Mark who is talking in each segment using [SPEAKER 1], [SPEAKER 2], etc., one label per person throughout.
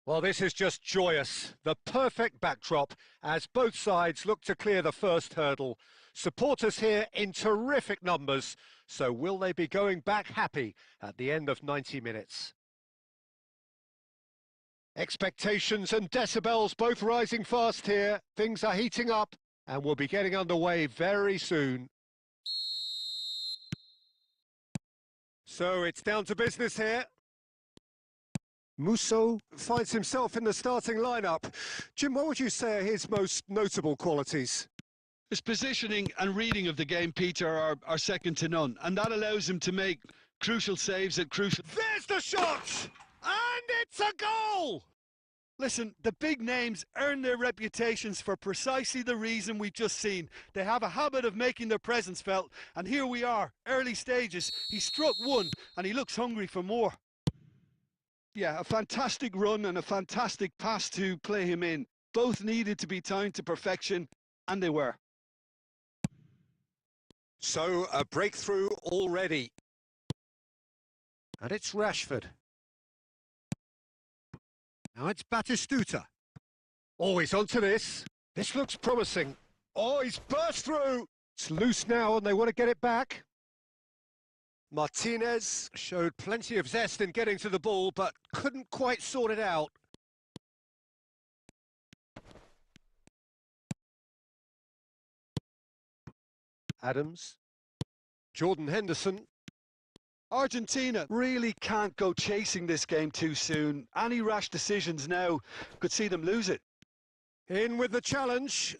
[SPEAKER 1] Well, this is just joyous. The perfect backdrop as both sides look to clear the first hurdle. Supporters here in terrific numbers. So will they be going back happy at the end of 90 minutes? Expectations and decibels both rising fast here. Things are heating up and we'll be getting underway very soon. So it's down to business here. Musso finds himself in the starting lineup. Jim, what would you say are his most notable qualities?
[SPEAKER 2] His positioning and reading of the game, Peter, are second to none, and that allows him to make crucial saves at crucial...
[SPEAKER 1] There's the shot! And it's a goal!
[SPEAKER 3] Listen, the big names earn their reputations for precisely the reason we've just seen. They have a habit of making their presence felt, and here we are, early stages. He struck one, and he looks hungry for more. Yeah, a fantastic run and a fantastic pass to play him in. Both needed to be timed to perfection, and they were.
[SPEAKER 1] So, a breakthrough already. And it's Rashford. Now it's Batistuta. Oh, he's onto this. This looks promising. Oh, he's burst through. It's loose now and they want to get it back. Martinez showed plenty of zest in getting to the ball, but couldn't quite sort it out. Adams. Jordan Henderson.
[SPEAKER 3] Argentina really can't go chasing this game too soon. Any rash decisions now could see them lose it.
[SPEAKER 1] In with the challenge.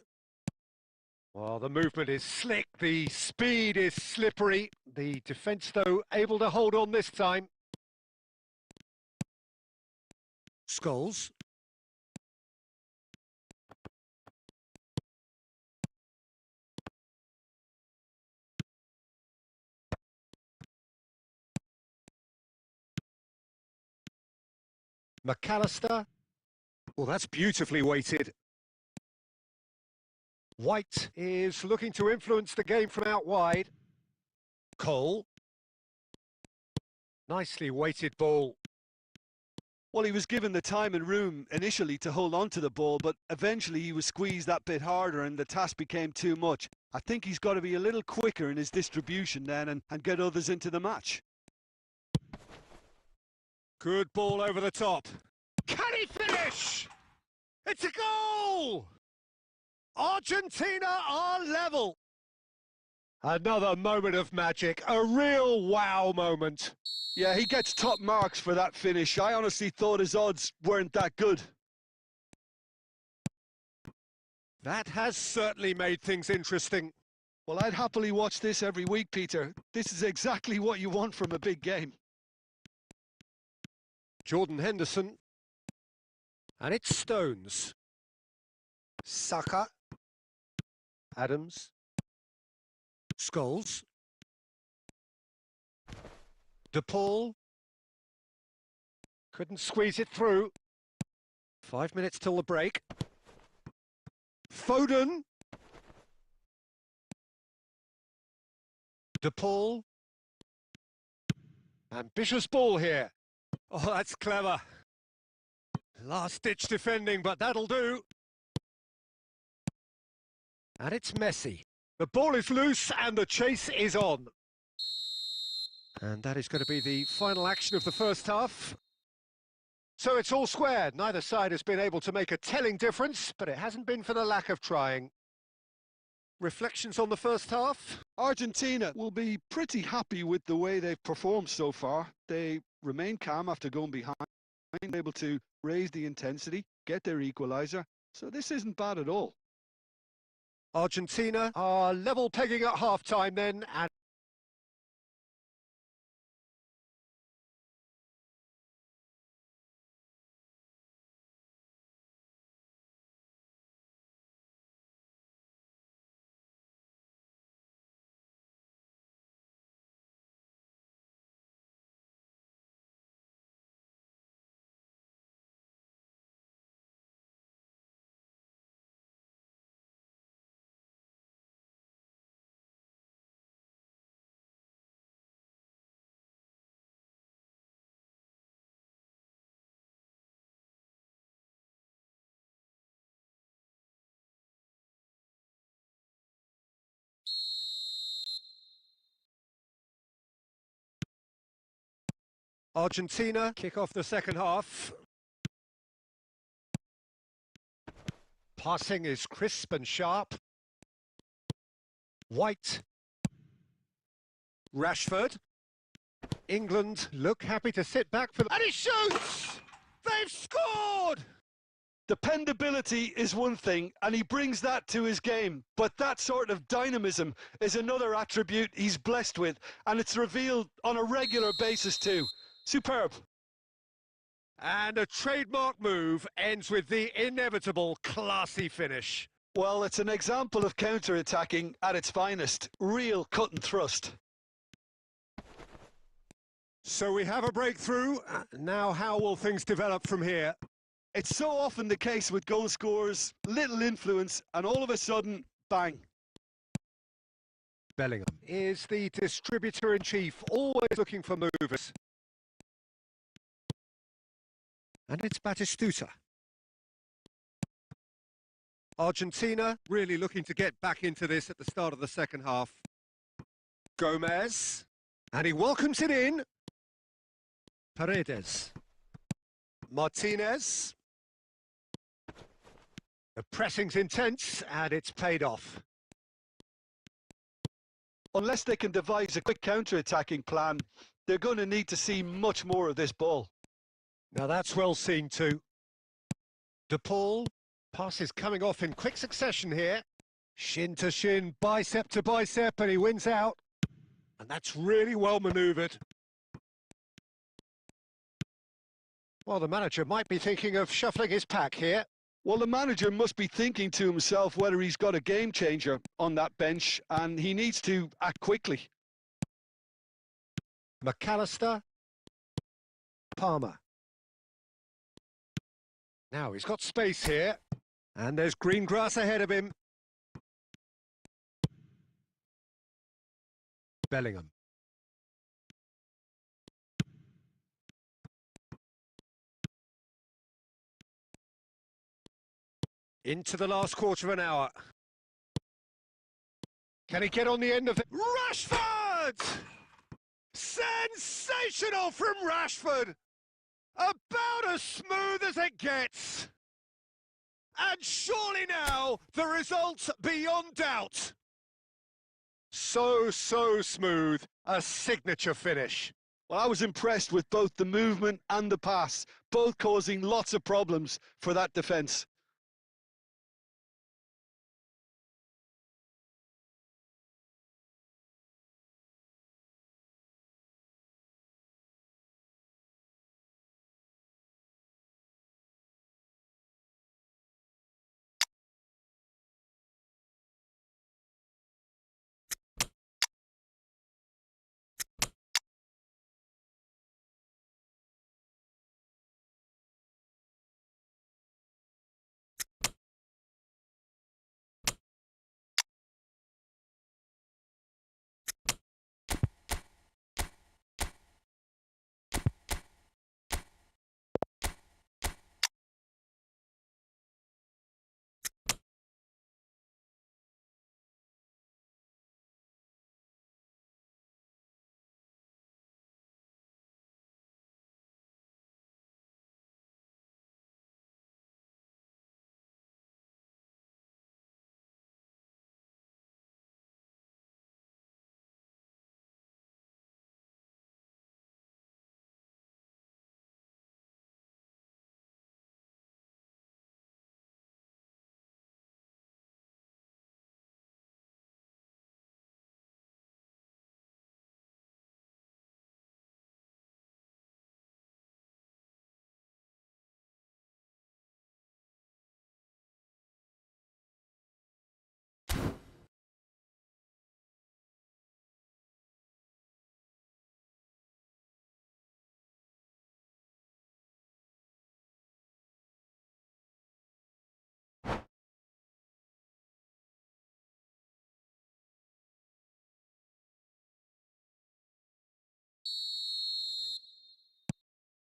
[SPEAKER 1] Well, the movement is slick, the speed is slippery. The defence, though, able to hold on this time. Scholes. McAllister. Well, that's beautifully weighted. White is looking to influence the game from out wide. Cole. Nicely weighted ball.
[SPEAKER 3] Well, he was given the time and room initially to hold on to the ball, but eventually he was squeezed that bit harder and the task became too much. I think he's got to be a little quicker in his distribution then and get others into the match.
[SPEAKER 1] Good ball over the top. Can he finish? It's a goal! Argentina are level. Another moment of magic, a real wow moment.
[SPEAKER 3] Yeah, he gets top marks for that finish. I honestly thought his odds weren't that good.
[SPEAKER 1] That has certainly made things interesting.
[SPEAKER 3] Well, I'd happily watch this every week, Peter. This is exactly what you want from a big game.
[SPEAKER 1] Jordan Henderson. And it's Stones. Saka. Adams. Scholes. DePaul. Couldn't squeeze it through. 5 minutes till the break. Foden. DePaul. Ambitious ball here. Oh, that's clever. Last-ditch defending, but that'll do. And it's Messi. The ball is loose and the chase is on. And that is going to be the final action of the first half. So it's all square. Neither side has been able to make a telling difference, but it hasn't been for the lack of trying. Reflections on the first half?
[SPEAKER 3] Argentina will be pretty happy with the way they've performed so far. They remain calm after going behind, able to raise the intensity, get their equaliser. So this isn't bad at all.
[SPEAKER 1] Argentina are level pegging at half-time then, and Argentina kick off the second half. Passing is crisp and sharp. White. Rashford. England look happy to sit back for the... And he shoots! They've scored!
[SPEAKER 3] Dependability is one thing, and he brings that to his game, but that sort of dynamism is another attribute he's blessed with, and it's revealed on a regular basis too. Superb.
[SPEAKER 1] And a trademark move ends with the inevitable classy finish.
[SPEAKER 3] Well, it's an example of counter-attacking at its finest. Real cut and thrust.
[SPEAKER 1] So we have a breakthrough. Now how will things develop from here?
[SPEAKER 3] It's so often the case with goal scorers, little influence, and all of a sudden, bang.
[SPEAKER 1] Bellingham is the distributor-in-chief, always looking for movers. And it's Batistuta. Argentina really looking to get back into this at the start of the second half. Gomez. And he welcomes it in. Paredes. Martinez. The pressing's intense, and it's paid off.
[SPEAKER 3] Unless they can devise a quick counter-attacking plan, they're going to need to see much more of this ball.
[SPEAKER 1] Now that's well seen too. De Paul. Pass is coming off in quick succession here. Shin to shin, bicep to bicep, and he wins out. And that's really well manoeuvred. Well, the manager might be thinking of shuffling his pack here.
[SPEAKER 3] Well, the manager must be thinking to himself whether he's got a game changer on that bench, and he needs to act quickly.
[SPEAKER 1] McAllister. Palmer. Now he's got space here, and there's green grass ahead of him. Bellingham. Into the last quarter of an hour. Can he get on the end of it? Rashford! Sensational from Rashford! About as smooth as it gets. And surely now, the result's beyond doubt. So smooth. A signature finish.
[SPEAKER 3] Well, I was impressed with both the movement and the pass, both causing lots of problems for that defence.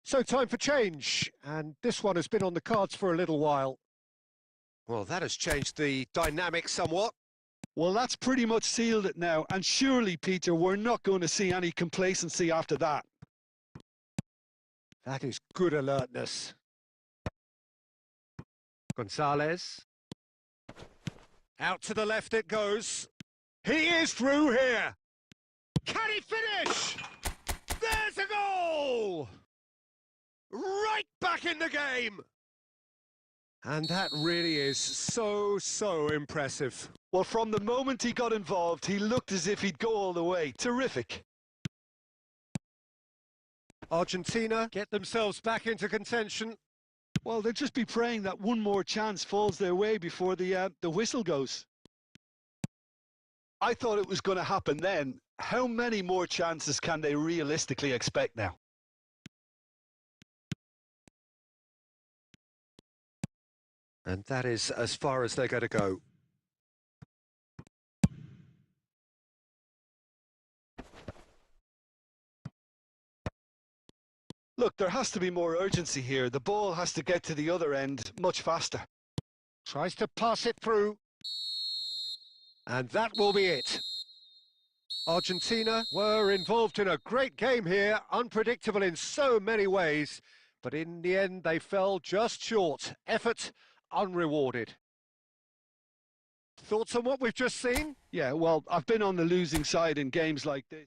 [SPEAKER 1] So time for change, and this one has been on the cards for a little while. Well, that has changed the dynamic somewhat.
[SPEAKER 3] Well, that's pretty much sealed it now, and surely, Peter, we're not going to see any complacency after that.
[SPEAKER 1] That is good alertness. Gonzalez. Out to the left it goes. He is through here. Can he finish? There's a goal! Right back in the game! And that really is so impressive.
[SPEAKER 3] Well, from the moment he got involved, he looked as if he'd go all the way. Terrific.
[SPEAKER 1] Argentina get themselves back into contention.
[SPEAKER 2] Well, they'll just be praying that one more chance falls their way before the whistle goes.
[SPEAKER 3] I thought it was going to happen then. How many more chances can they realistically expect now?
[SPEAKER 1] And that is as far as they're going to go.
[SPEAKER 3] Look, there has to be more urgency here. The ball has to get to the other end much faster.
[SPEAKER 1] Tries to pass it through. And that will be it. Argentina were involved in a great game here, unpredictable in so many ways, but in the end they fell just short. Effort unrewarded. Thoughts on what we've just seen?
[SPEAKER 2] Yeah, well, I've been on the losing side in games like this.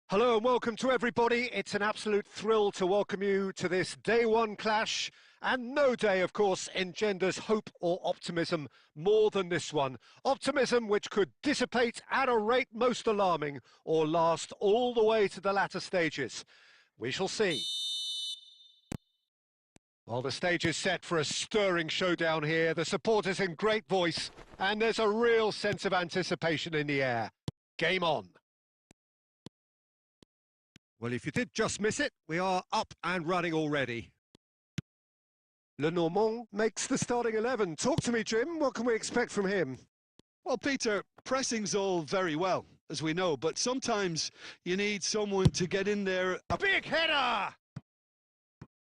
[SPEAKER 1] Hello and welcome to everybody. It's an absolute thrill to welcome you to this day one clash. And no day, of course, engenders hope or optimism more than this one. Optimism which could dissipate at a rate most alarming or last all the way to the latter stages. We shall see. Well, the stage is set for a stirring showdown here. The supporters in great voice, and there's a real sense of anticipation in the air. Game on. Well, if you did just miss it, we are up and running already. Le Normand makes the starting 11. Talk to me, Jim. What can we expect from him?
[SPEAKER 2] Well, Peter, pressing's all very well, as we know, but sometimes you need someone to get in there.
[SPEAKER 1] A big header!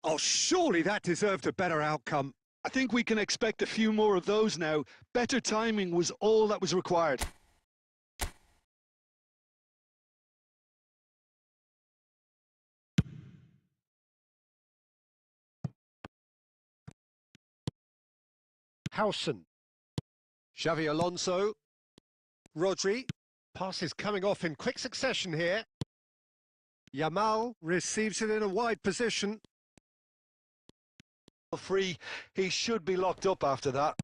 [SPEAKER 1] Oh, surely that deserved a better outcome.
[SPEAKER 2] I think we can expect a few more of those now. Better timing was all that was required.
[SPEAKER 1] Howson. Xavi Alonso. Rodri. Pass is coming off in quick succession here. Yamal receives it in a wide position.
[SPEAKER 2] Free, he should be locked up after that.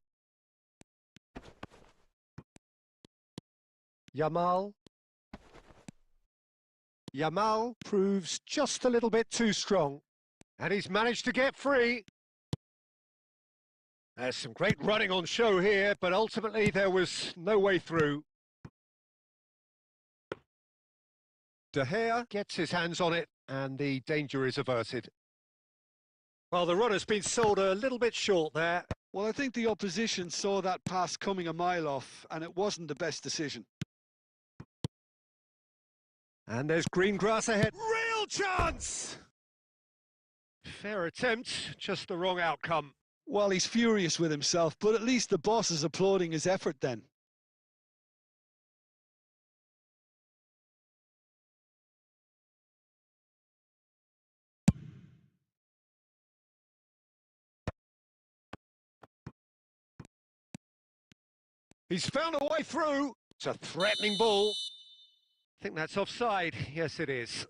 [SPEAKER 1] Yamal. Yamal proves just a little bit too strong. And he's managed to get free. There's some great running on show here, but ultimately there was no way through. De Gea gets his hands on it, and the danger is averted. Well, the runner's been sold a little bit short there.
[SPEAKER 2] Well, I think the opposition saw that pass coming a mile off, and it wasn't the best decision.
[SPEAKER 1] And there's green grass ahead. Real chance! Fair attempt, just the wrong outcome.
[SPEAKER 2] Well, he's furious with himself, but at least the boss is applauding his effort then.
[SPEAKER 1] He's found a way through. It's a threatening ball. I think that's offside. Yes, it is.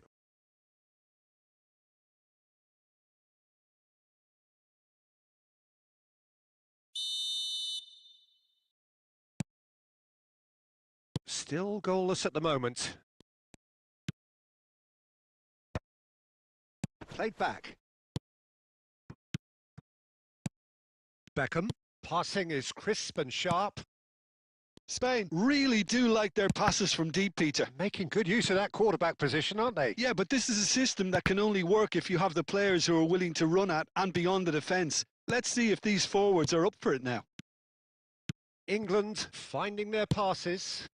[SPEAKER 1] Still goalless at the moment. Played back. Beckham. Passing is crisp and sharp.
[SPEAKER 2] Spain really do like their passes from deep, Peter.
[SPEAKER 1] Making good use of that quarterback position, aren't they?
[SPEAKER 2] Yeah, but this is a system that can only work if you have the players who are willing to run at and beyond the defence. Let's see if these forwards are up for it now.
[SPEAKER 1] England finding their passes.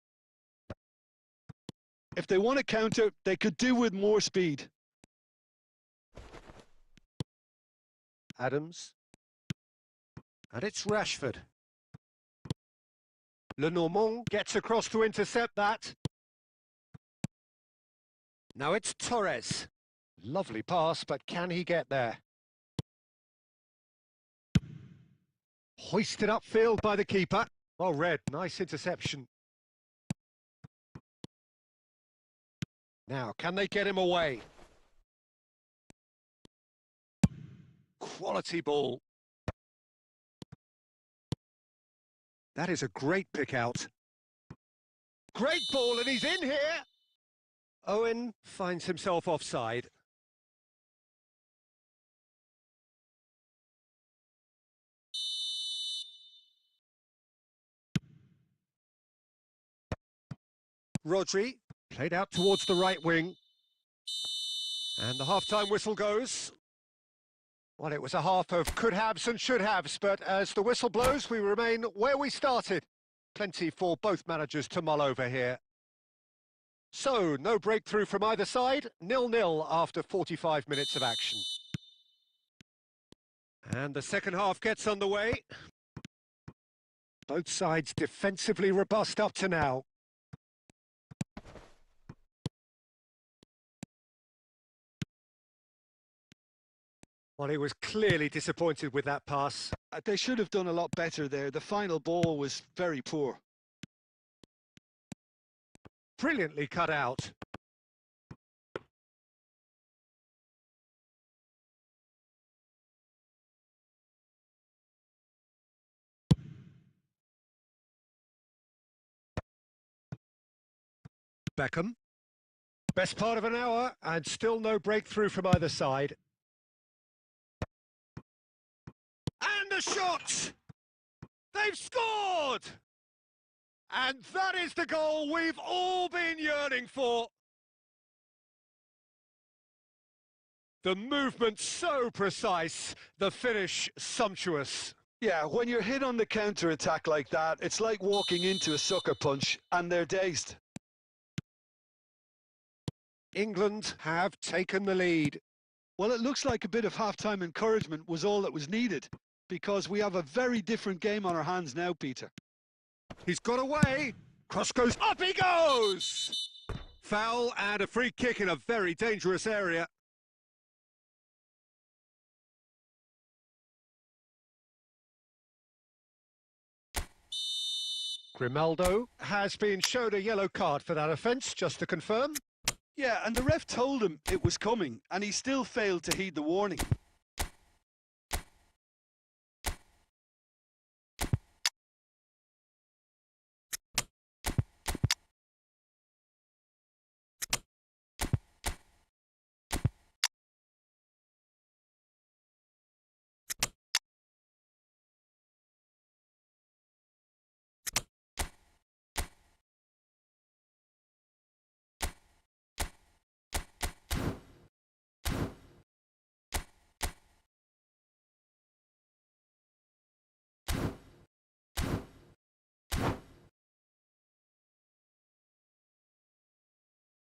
[SPEAKER 2] If they want to counter, they could do with more speed.
[SPEAKER 1] Adams. And it's Rashford. Lenormand gets across to intercept that. Now it's Torres. Lovely pass, but can he get there? Hoisted upfield by the keeper. Well read, nice interception. Now, can they get him away? Quality ball. That is a great pick out. Great ball, and he's in here. Owen finds himself offside. Rodri played out towards the right wing. And the half-time whistle goes. Well, it was a half of could-haves and should-haves, but as the whistle blows, we remain where we started. Plenty for both managers to mull over here. So, no breakthrough from either side, 0-0 after 45 minutes of action. And the second half gets underway. Both sides defensively robust up to now. Well, he was clearly disappointed with that pass.
[SPEAKER 2] They should have done a lot better there. The final ball was very poor.
[SPEAKER 1] Brilliantly cut out. Beckham. Best part of an hour, and still no breakthrough from either side. And the shot! They've scored! And that is the goal we've all been yearning for. The movement so precise, the finish sumptuous.
[SPEAKER 2] Yeah, when you're hit on the counter-attack like that, it's like walking into a sucker punch, and they're dazed.
[SPEAKER 1] England have taken the lead.
[SPEAKER 2] Well, it looks like a bit of half-time encouragement was all that was needed, because we have a very different game on our hands now, Peter.
[SPEAKER 1] He's got away. Cross goes, up he goes! Foul and a free kick in a very dangerous area. Grimaldo has been shown a yellow card for that offence, just to confirm.
[SPEAKER 2] Yeah, and the ref told him it was coming, and he still failed to heed the warning.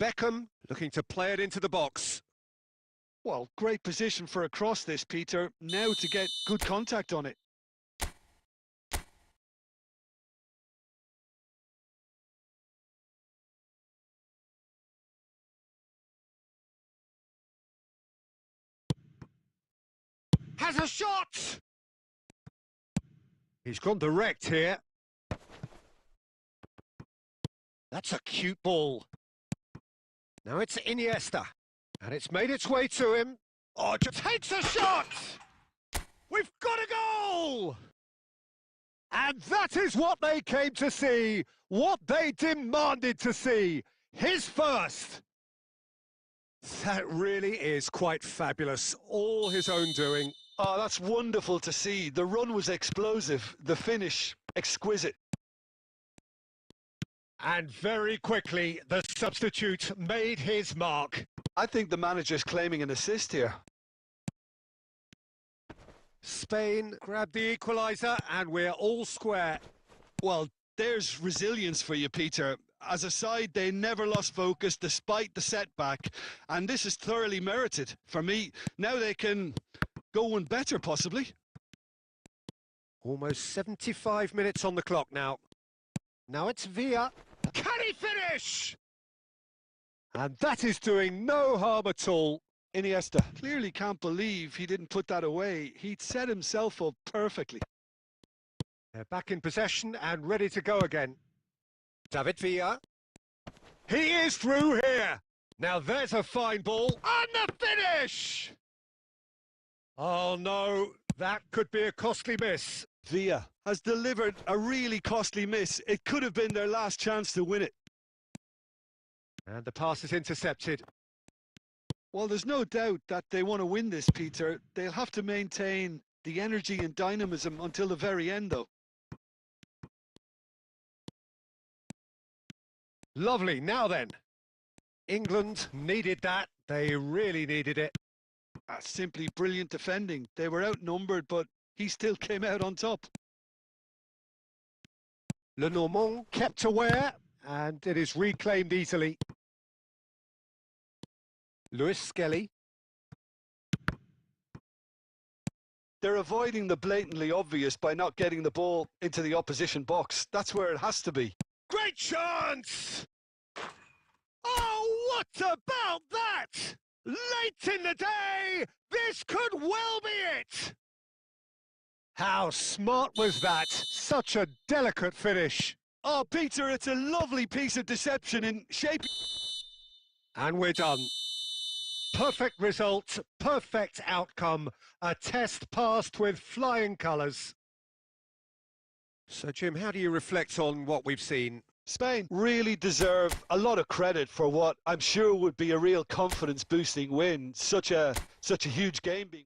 [SPEAKER 1] Beckham looking to play it into the box.
[SPEAKER 2] Well, great position for a cross this, Peter. Now to get good contact on it.
[SPEAKER 1] has a shot! He's gone direct here. That's a cute ball. Now it's Iniesta. And it's made its way to him. Oh, just takes a shot! We've got a goal! And that is what they came to see, what they demanded to see. His first. That really is quite fabulous. All his own doing.
[SPEAKER 2] Oh, that's wonderful to see. The run was explosive, the finish exquisite.
[SPEAKER 1] And very quickly, the substitute made his mark.
[SPEAKER 2] I think the manager's claiming an assist here.
[SPEAKER 1] Spain grabbed the equaliser and we're all square.
[SPEAKER 2] Well, there's resilience for you, Peter. As a side, they never lost focus despite the setback, and this is thoroughly merited. For me, now they can go one better, possibly.
[SPEAKER 1] Almost 75 minutes on the clock now. Now it's Villa. Can he finish? And that is doing no harm at all.
[SPEAKER 2] Iniesta clearly can't believe he didn't put that away. He'd set himself up perfectly.
[SPEAKER 1] They're back in possession and ready to go again. David Villa. He is through here. Now there's a fine ball. And the finish! Oh no, that could be a costly miss.
[SPEAKER 2] Villa has delivered a really costly miss. It could have been their last chance to win it.
[SPEAKER 1] And the pass is intercepted.
[SPEAKER 2] Well, there's no doubt that they want to win this, Peter. They'll have to maintain the energy and dynamism until the very end, though.
[SPEAKER 1] Lovely. Now then, England needed that. They really needed it.
[SPEAKER 2] Simply brilliant defending. They were outnumbered, but he still came out on top.
[SPEAKER 1] Lenormand kept aware, and it is reclaimed easily. Lewis Skelly.
[SPEAKER 2] They're avoiding the blatantly obvious by not getting the ball into the opposition box. That's where it has to be.
[SPEAKER 1] Great chance! Oh, what about that? Late in the day, this could well be it! How smart was that? Such a delicate finish.
[SPEAKER 2] Oh, Peter, it's a lovely piece of deception in shape.
[SPEAKER 1] And we're done. Perfect result, perfect outcome. A test passed with flying colours. So, Jim, how do you reflect on what we've seen?
[SPEAKER 2] Spain really deserve a lot of credit for what I'm sure would be a real confidence-boosting win. Such a huge game being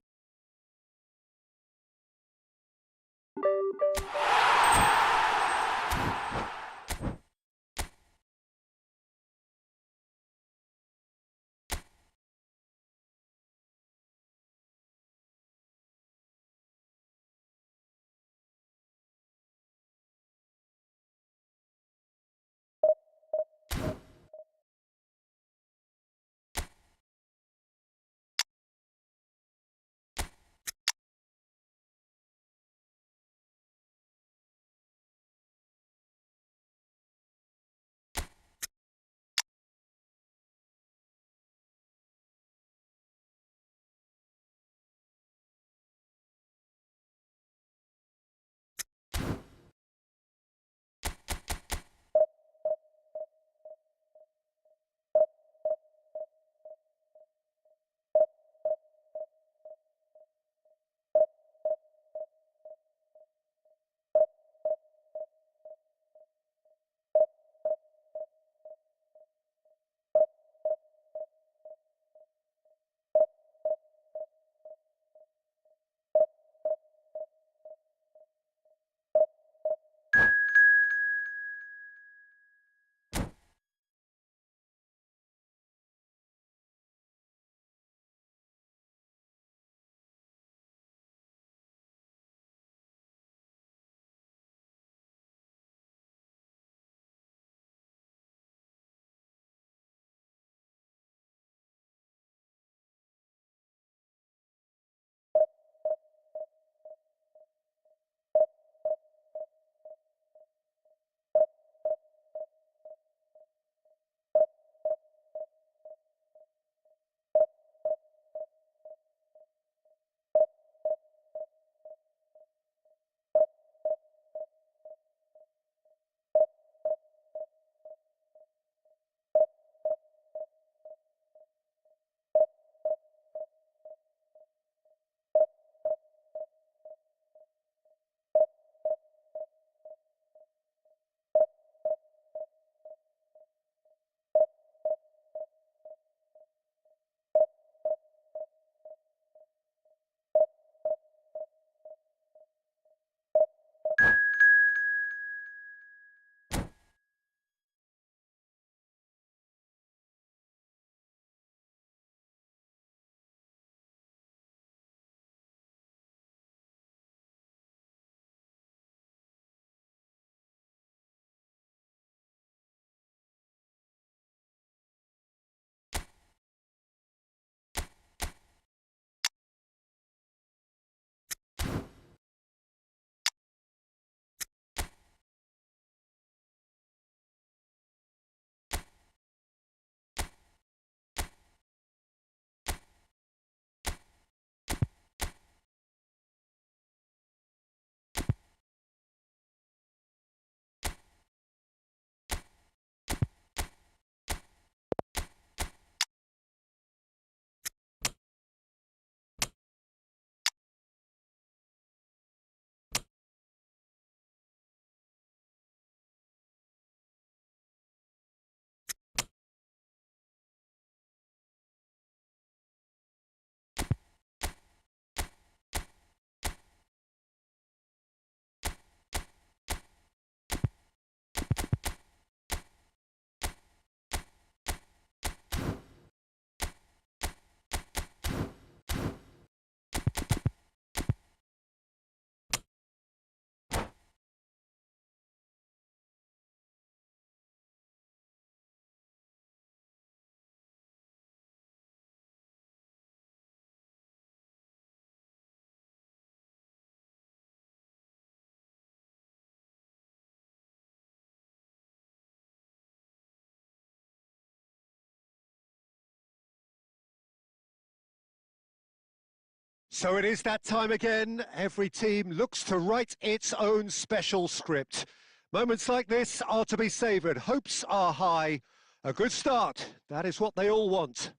[SPEAKER 1] So it is that time again. Every team looks to write its own special script. Moments like this are to be savoured. Hopes are high. A good start. That is what they all want.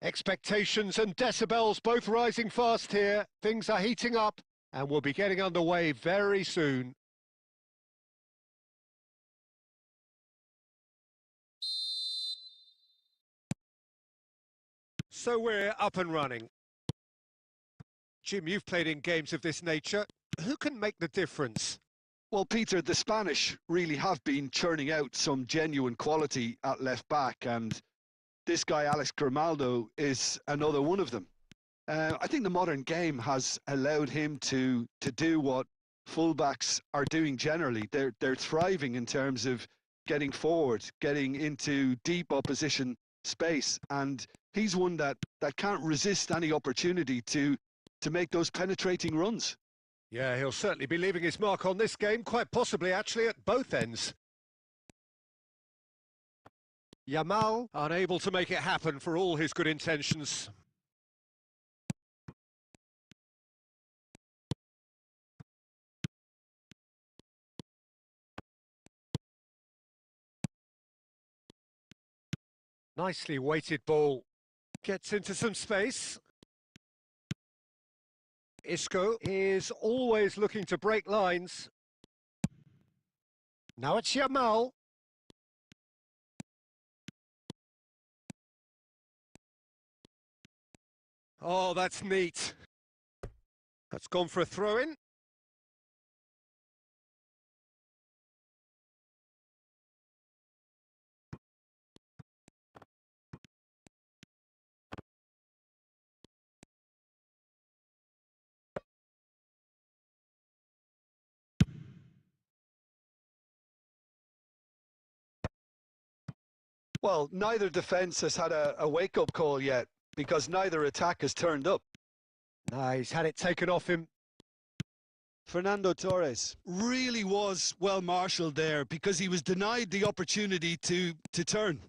[SPEAKER 1] Expectations and decibels both rising fast here. Things are heating up and we'll be getting underway very soon. So we're up and running. Jim, you've played in games of this nature. Who can make the difference?
[SPEAKER 2] Well, Peter, the Spanish really have been churning out some genuine quality at left back, and this guy, Alex Grimaldo, is another one of them. I think the modern game has allowed him to do what fullbacks are doing generally. They're thriving in terms of getting forward, getting into deep opposition space, and he's one that can't resist any opportunity to make those penetrating runs.
[SPEAKER 1] Yeah, he'll certainly be leaving his mark on this game, quite possibly actually at both ends. Yamal unable to make it happen for all his good intentions. Nicely weighted ball. Gets into some space. Isco is always looking to break lines. Now it's Yamal. Oh, that's neat. That's gone for a throw-in.
[SPEAKER 2] Well, neither defence has had a wake-up call yet, because neither attack has turned up.
[SPEAKER 1] No, he's had it taken off him.
[SPEAKER 2] Fernando Torres really was well marshalled there, because he was denied the opportunity to turn.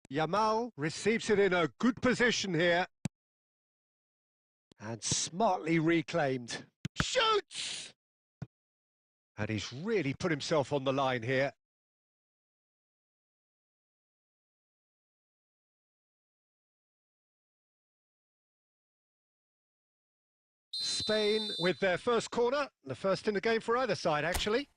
[SPEAKER 1] Yamal receives it in a good position here. And smartly reclaimed. Shoots! And he's really put himself on the line here. Spain with their first corner, the first in the game for either side, actually.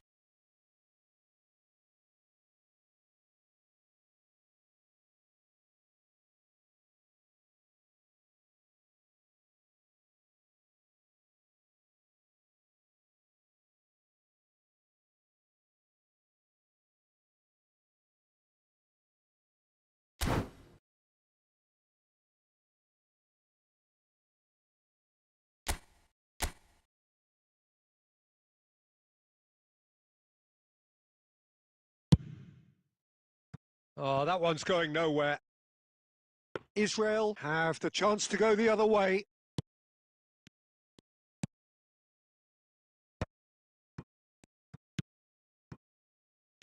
[SPEAKER 1] Oh, that one's going nowhere. Israel have the chance to go the other way.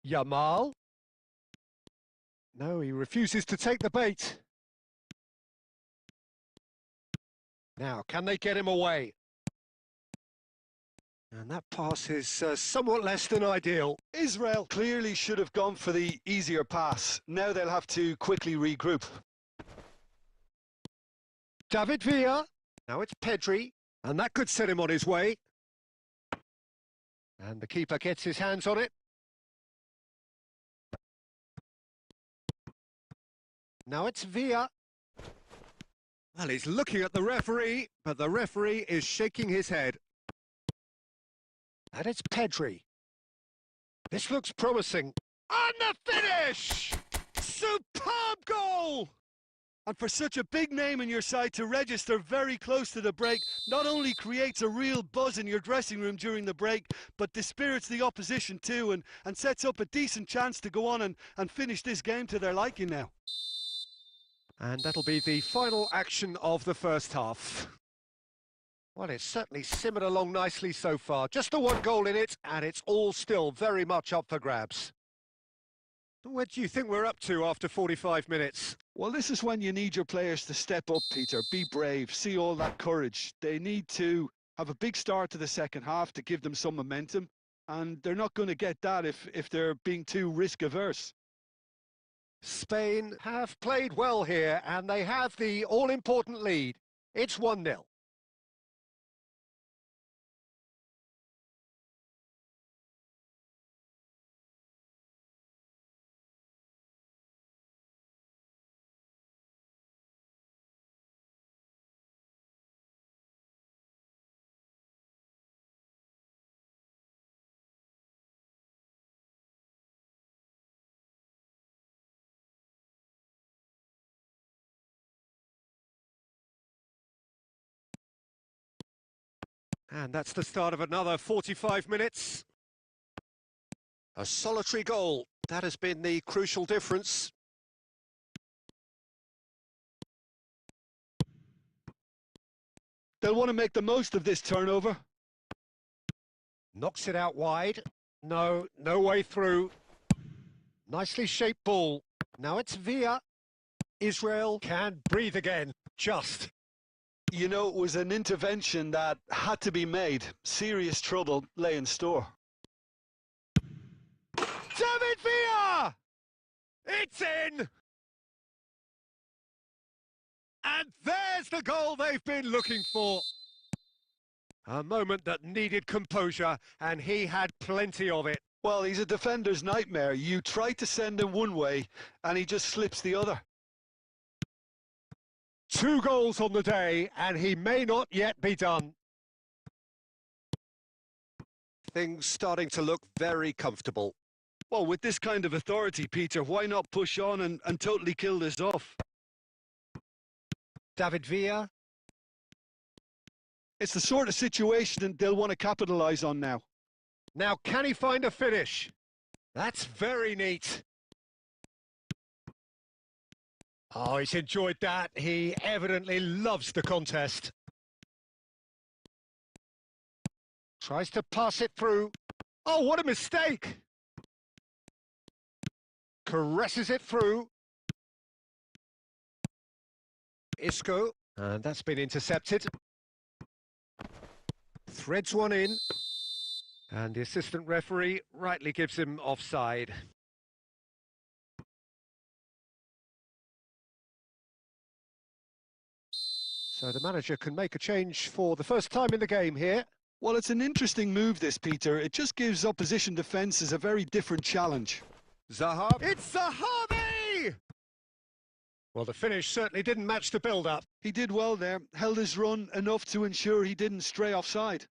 [SPEAKER 1] Yamal. No, he refuses to take the bait. Now, can they get him away? And that pass is somewhat less than ideal.
[SPEAKER 2] Israel clearly should have gone for the easier pass. Now they'll have to quickly regroup.
[SPEAKER 1] David Villa. Now it's Pedri. And that could set him on his way. And the keeper gets his hands on it. Now it's Villa. Well, he's looking at the referee, but the referee is shaking his head. And it's Pedri. This looks promising. On the finish! Superb goal!
[SPEAKER 3] And for such a big name in your side to register very close to the break, not only creates a real buzz in your dressing room during the break, but dispirits the opposition too, and sets up a decent chance to go on and finish this game to their liking now.
[SPEAKER 1] And that'll be the final action of the first half. Well, it's certainly simmered along nicely so far. Just the one goal in it, and it's all still very much up for grabs. What do you think we're up to after 45 minutes?
[SPEAKER 2] Well, this is when you need your players to step up, Peter. Be brave, see all that courage. They need to have a big start to the second half to give them some momentum, and they're not going to get that if they're being too risk-averse.
[SPEAKER 1] Spain have played well here, and they have the all-important lead. It's 1-0. And that's the start of another 45 minutes. A solitary goal. That has been the crucial difference.
[SPEAKER 2] They'll want to make the most of this turnover.
[SPEAKER 1] Knocks it out wide. No way through. Nicely shaped ball. Now it's Villa. Israel can breathe again. Just.
[SPEAKER 2] You know, it was an intervention that had to be made. Serious trouble lay in store.
[SPEAKER 1] David Villa! It's in! And there's the goal they've been looking for. A moment that needed composure, and he had plenty of it.
[SPEAKER 2] Well, he's a defender's nightmare. You try to send him one way, and he just slips the other.
[SPEAKER 1] 2 goals on the day, and he may not yet be done. Things starting to look very comfortable.
[SPEAKER 2] Well, with this kind of authority, Peter, why not push on and totally kill this off?
[SPEAKER 1] David Villa.
[SPEAKER 2] It's the sort of situation that they'll want to capitalise on now.
[SPEAKER 1] Now, can he find a finish? That's very neat. Oh, he's enjoyed that. He evidently loves the contest. Tries to pass it through. Oh, what a mistake! Caresses it through. Isco, and that's been intercepted. Threads one in. And the assistant referee rightly gives him offside. So the manager can make a change for the first time in the game here.
[SPEAKER 2] Well, it's an interesting move, this, Peter. It just gives opposition defences a very different challenge.
[SPEAKER 1] Zaha. It's Zahavi! Well, the finish certainly didn't match the build-up.
[SPEAKER 2] He did well there, held his run enough to ensure he didn't stray offside.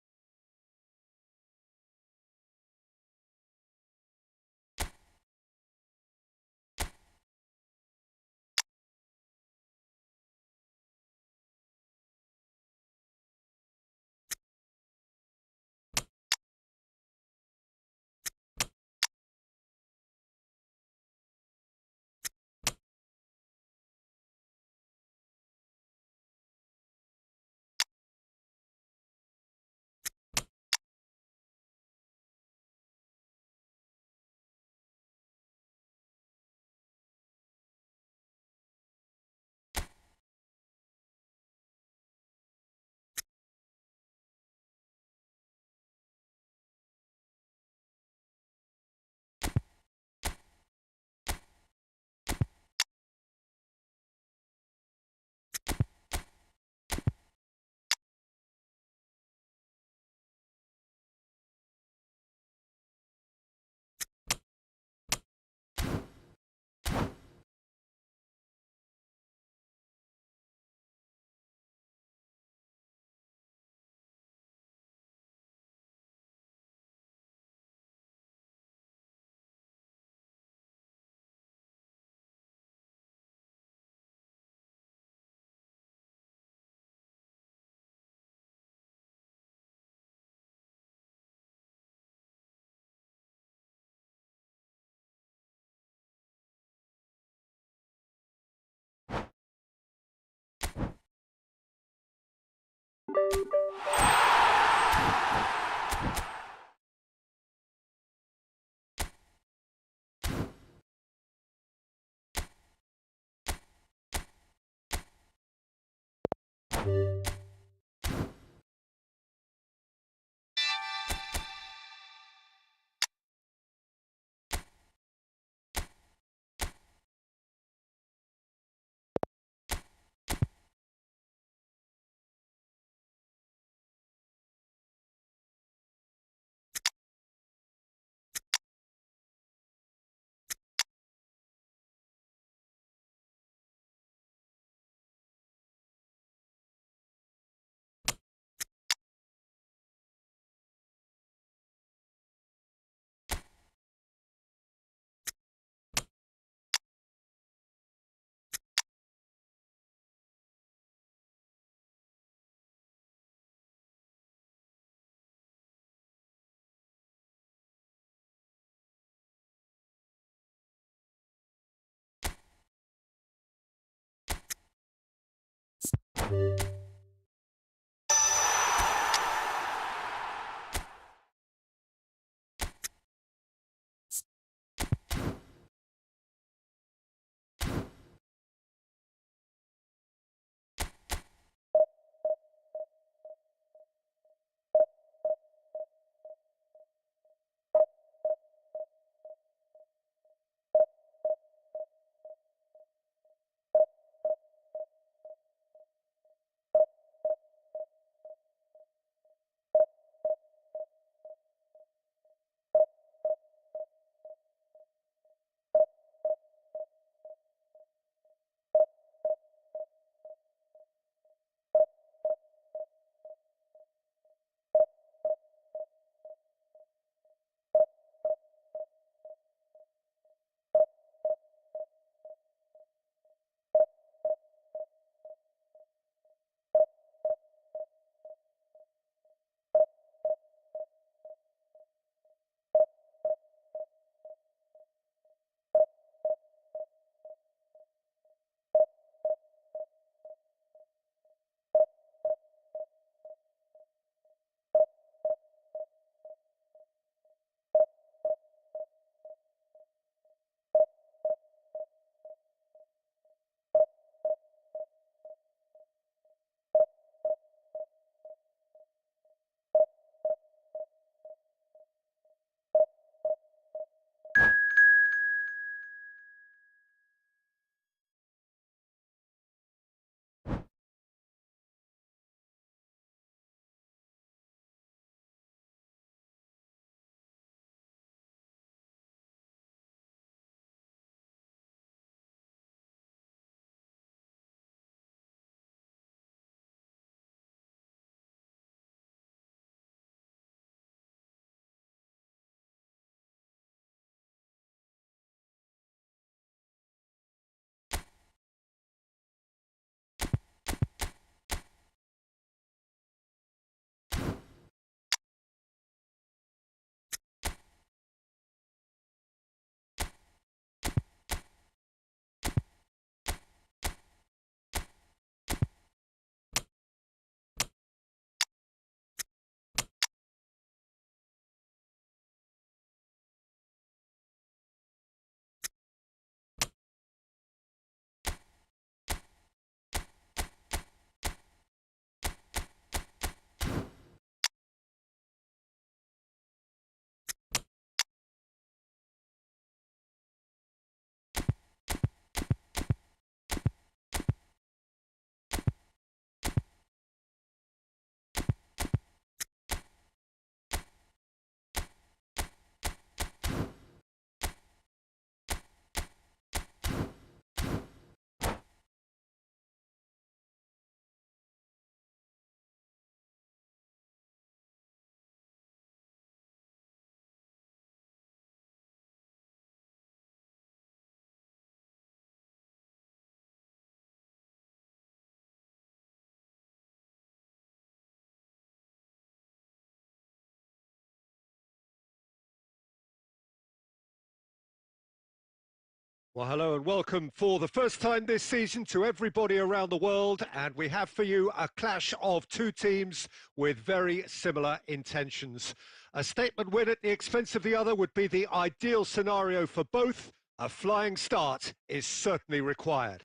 [SPEAKER 1] Well, hello and welcome for the first time this season to everybody around the world. And we have for you a clash of two teams with very similar intentions. A statement win at the expense of the other would be the ideal scenario for both. A flying start is certainly required.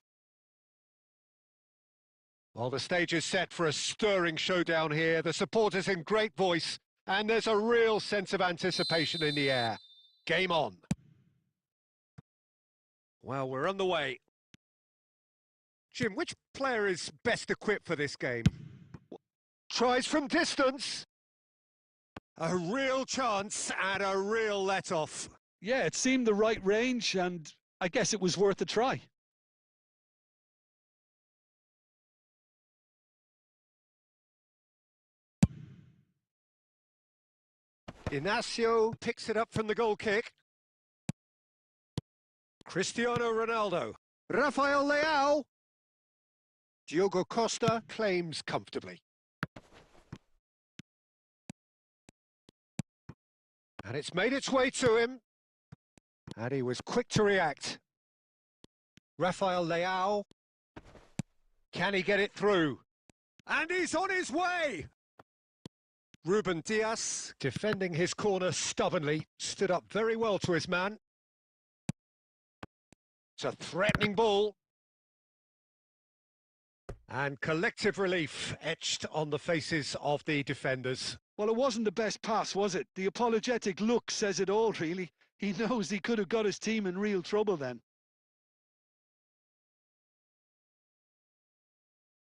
[SPEAKER 1] Well, the stage is set for a stirring showdown here. The supporters in great voice, and there's a real sense of anticipation in the air. Game on. Well, we're on the way. Jim, which player is best equipped for this game? Tries from distance. A real chance and a real let-off.
[SPEAKER 2] Yeah, it seemed the right range, and I guess it was worth a try.
[SPEAKER 1] Inacio picks it up from the goal kick. Cristiano Ronaldo. Rafael Leao. Diogo Costa claims comfortably. And it's made its way to him. And he was quick to react. Rafael Leao. Can he get it through? And he's on his way! Ruben Dias, defending his corner stubbornly, stood up very well to his man. It's a threatening ball. And collective relief etched on the faces of the defenders.
[SPEAKER 2] Well, it wasn't the best pass, was it? The apologetic look says it all, really. He knows he could have got his team in real trouble then.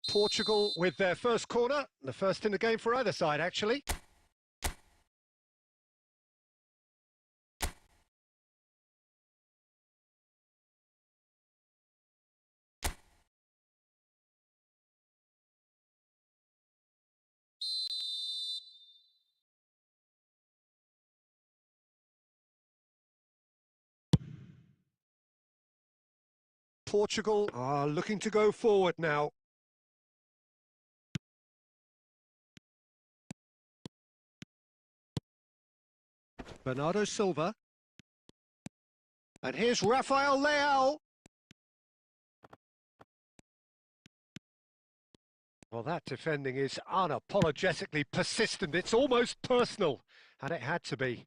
[SPEAKER 1] Portugal with their first corner, the first in the game for either side, actually. Portugal are looking to go forward now. Bernardo Silva. And here's Rafael Leao. Well, that defending is unapologetically persistent. It's almost personal, and it had to be.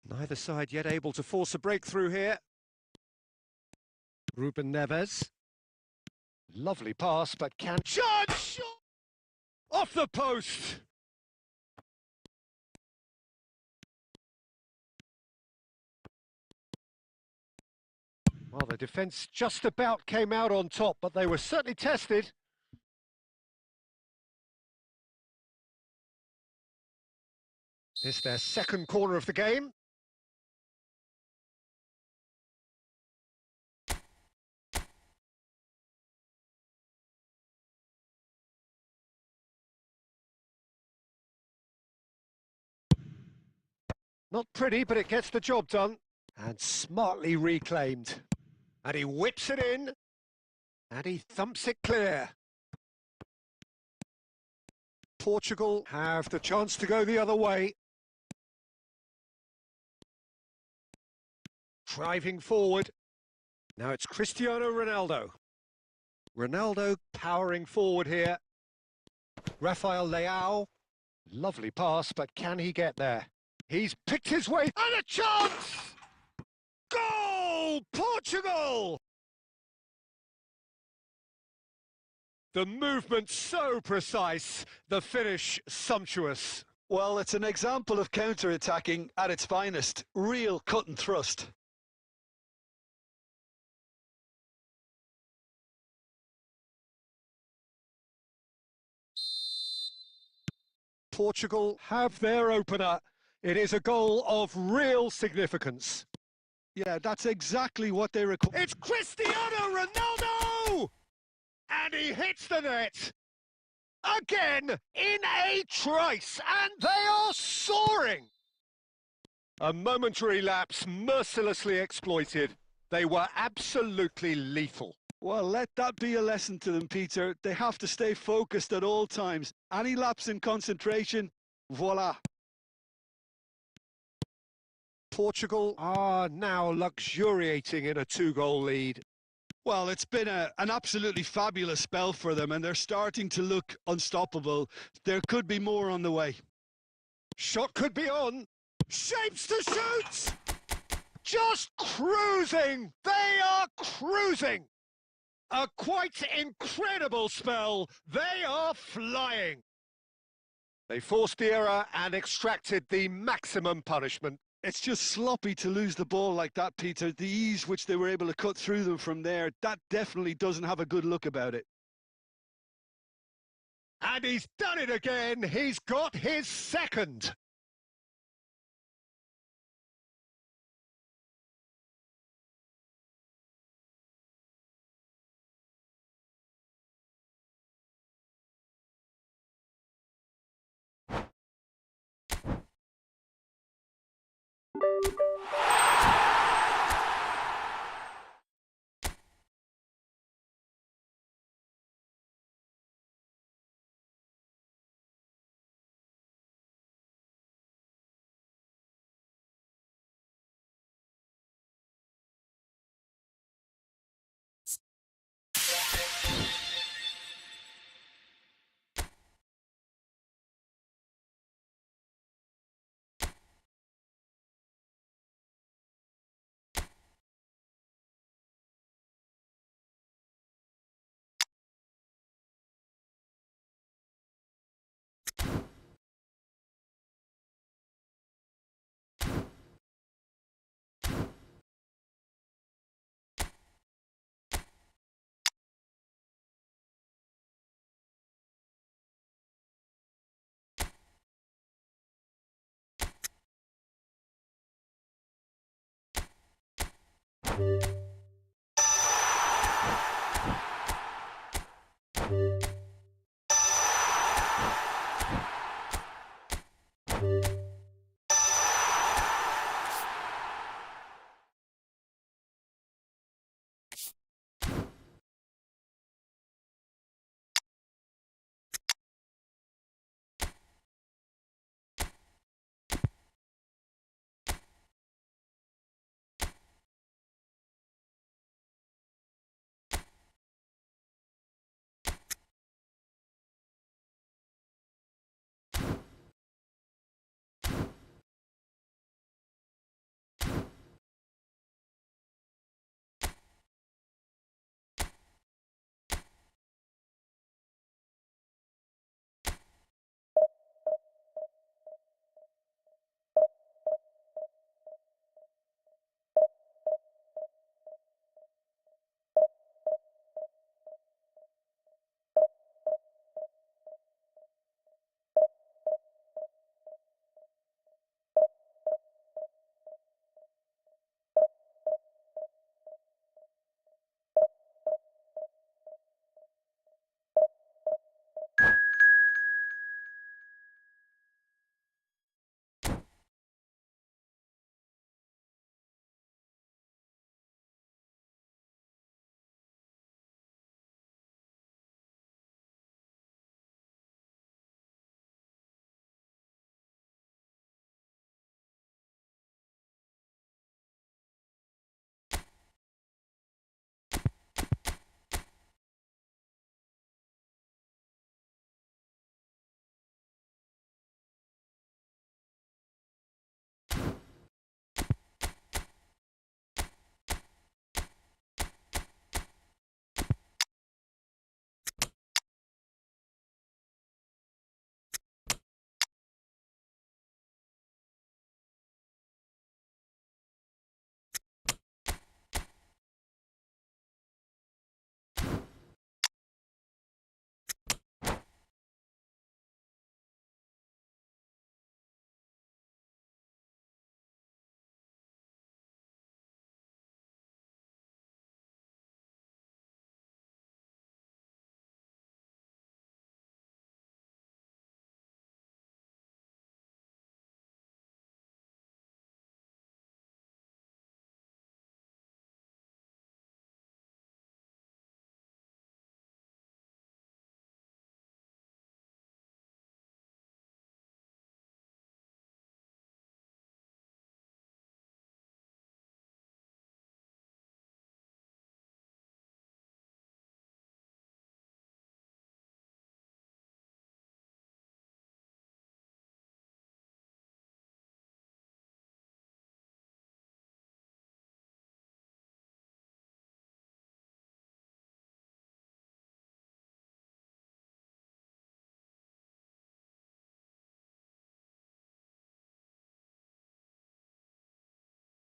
[SPEAKER 1] Neither side yet able to force a breakthrough here. Ruben Neves. Lovely pass, but can... Chance! Off the post! Well, the defence just about came out on top, but they were certainly tested. It's their second corner of the game. Not pretty, but it gets the job done. And smartly reclaimed. And he whips it in. And he thumps it clear. Portugal have the chance to go the other way. Driving forward. Now it's Cristiano Ronaldo. Ronaldo powering forward here. Rafael Leao. Lovely pass, but can he get there? He's picked his way, and a chance! Goal! Portugal! The movement so precise, the finish sumptuous.
[SPEAKER 2] Well, it's an example of counter-attacking at its finest. Real cut and thrust.
[SPEAKER 1] Portugal have their opener. It is a goal of real significance.
[SPEAKER 2] Yeah, that's exactly what they require.
[SPEAKER 1] It's Cristiano Ronaldo! And he hits the net. Again, in a trice, and they are soaring. A momentary lapse mercilessly exploited. They were absolutely lethal.
[SPEAKER 2] Well, let that be a lesson to them, Peter. They have to stay focused at all times. Any lapse in concentration, voila.
[SPEAKER 1] Portugal are now luxuriating in a two-goal lead.
[SPEAKER 2] Well, it's been an absolutely fabulous spell for them, and they're starting to look unstoppable. There could be more on the way.
[SPEAKER 1] Shot could be on. Shapes to shoot! Just cruising! They are cruising! A quite incredible spell. They are flying. They forced the error and extracted the maximum punishment.
[SPEAKER 2] It's just sloppy to lose the ball like that, Peter. The ease which they were able to cut through them from there, that definitely doesn't have a good look about it.
[SPEAKER 1] And he's done it again. He's got his second.